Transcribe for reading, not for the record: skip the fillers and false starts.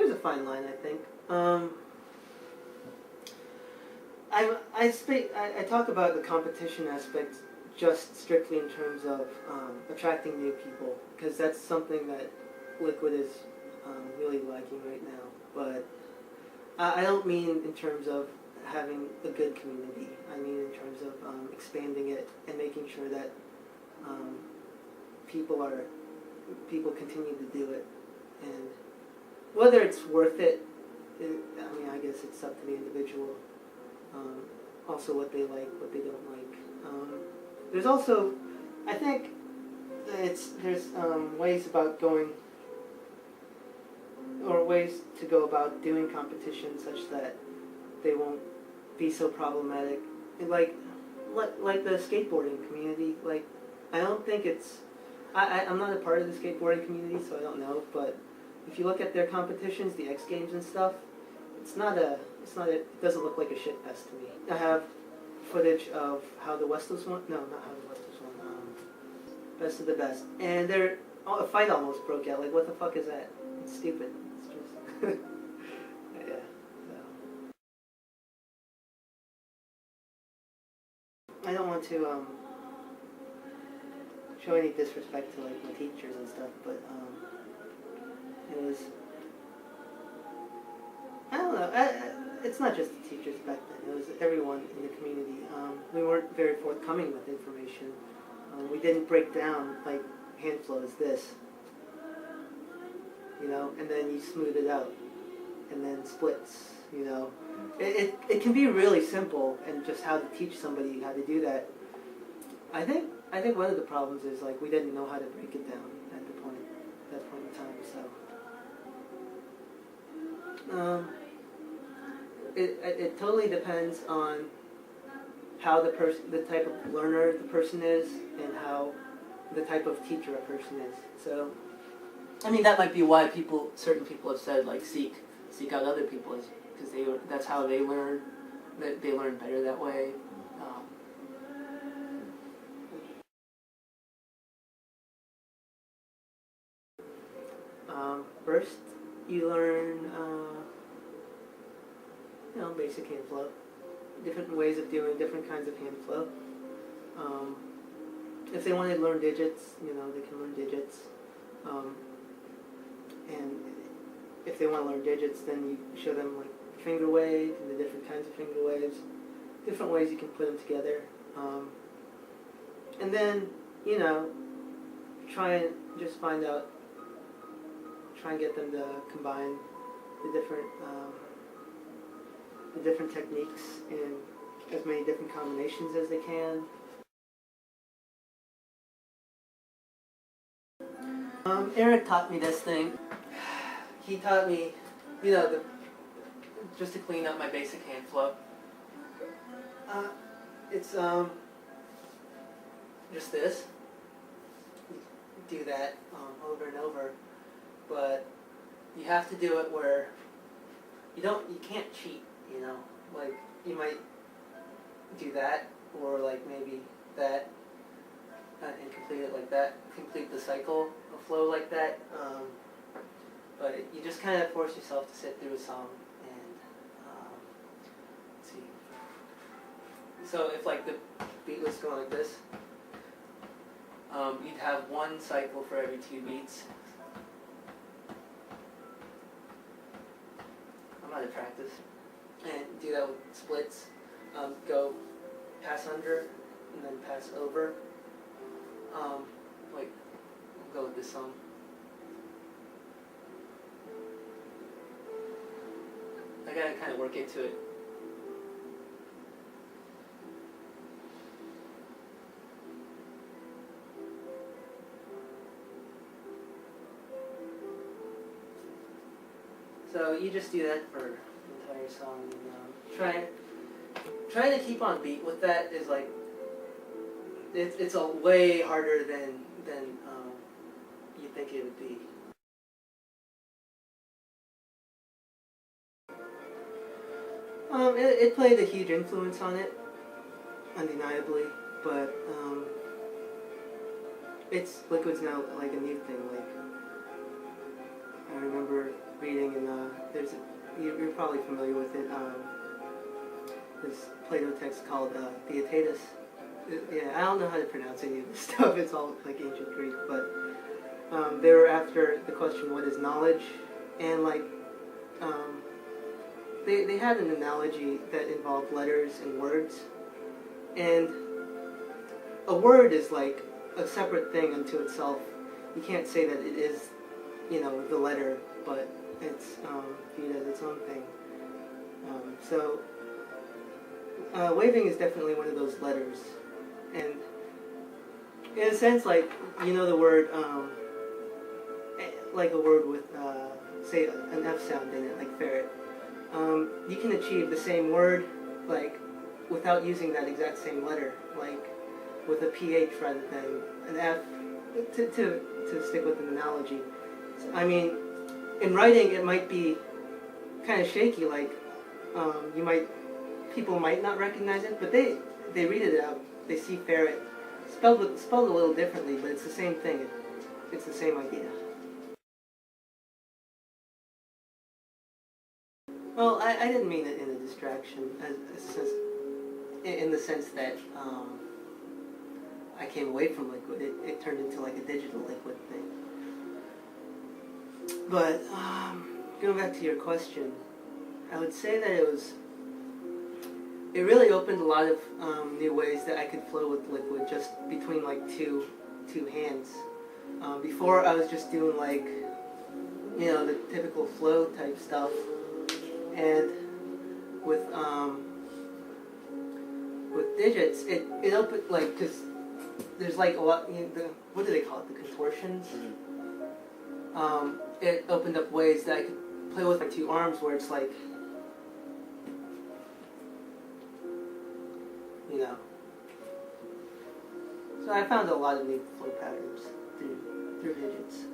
there's a fine line, I think. I talk about the competition aspect just strictly in terms of attracting new people, because that's something that Liquid is really liking right now. But I don't mean in terms of having a good community. I mean in terms of expanding it and making sure that people continue to do it, and whether it's worth it, I mean, I guess it's up to the individual. Also, what they like, what they don't like. There's also, I think, there's ways about going, or ways to go about doing competitions such that they won't be so problematic. Like the skateboarding community. Like, I don't think it's. I'm not a part of the skateboarding community, so I don't know. But if you look at their competitions, the X Games and stuff, it doesn't look like a shit fest to me. I have footage of how the Westos won. No, not how the Westos won. Best of the Best, and a fight almost broke out. Like, what the fuck is that? It's stupid. It's just yeah. So. I don't want to show any disrespect to like my teachers and stuff, but it was. I don't know. It's not just the teachers back then. It was everyone in the community. We weren't very forthcoming with information. We didn't break down like hand flow is this, you know, and then you smooth it out, and then splits. You know, it can be really simple, and just how to teach somebody how to do that. I think one of the problems is like we didn't know how to break it down at that point in time. So. It totally depends on how the type of learner the person is, and how the type of teacher a person is. So, I mean, that might be why certain people have said like seek out other people, because that's how they learn. That they learn better that way. First, you learn. Basic hand flow. Different ways of doing different kinds of hand flow. If they want to learn digits, they can learn digits. And if they want to learn digits, then you show them like finger wave and the different kinds of finger waves, different ways you can put them together. And then, try and just try and get them to combine the different techniques in as many different combinations as they can. Eric taught me this thing. He taught me, just to clean up my basic hand flow. It's just this. Do that over and over, but you have to do it where you can't cheat. Like you might do that, or like maybe that, and complete it like that. Complete the cycle of flow like that. But you just kind of force yourself to sit through a song and let's see. So if like the beat was going like this, you'd have one cycle for every 2 beats. I'm out of practice. And do that with splits. Go pass under and then pass over. Like, we'll go with this song. I gotta kind of work into it. So you just do that for the entire song. And, trying to keep on beat with that is like it's a way harder than you think it would be. It played a huge influence on it, undeniably, but Liquid's now like a new thing. Like I remember reading in probably familiar with it. This Plato text called Theaetetus. Yeah, I don't know how to pronounce any of this stuff. It's all like ancient Greek, but they were after the question, what is knowledge? And like, they had an analogy that involved letters and words. And a word is like a separate thing unto itself. You can't say that it is, the letter, but it's viewed as its own thing. So waving is definitely one of those letters. And in a sense, like, the word, like a word with, say, an F sound in it, like ferret. You can achieve the same word, like, without using that exact same letter, like with a PH rather than an F, to stick with an analogy. I mean, in writing it might be kind of shaky, like, people might not recognize it, but they read it out, they see ferret, spelled a little differently, but it's the same thing, it's the same idea. Well, I didn't mean it in a distraction, in the sense that I came away from liquid. It turned into like a digital liquid thing. But going back to your question, I would say that it really opened a lot of new ways that I could flow with liquid just between like two hands. Before I was just doing like, the typical flow type stuff. And with digits, it opened, like, because there's like a lot, what do they call it, the contortions? Mm-hmm. It opened up ways that I could play with my two arms where it's like, So I found a lot of new flow patterns through digits.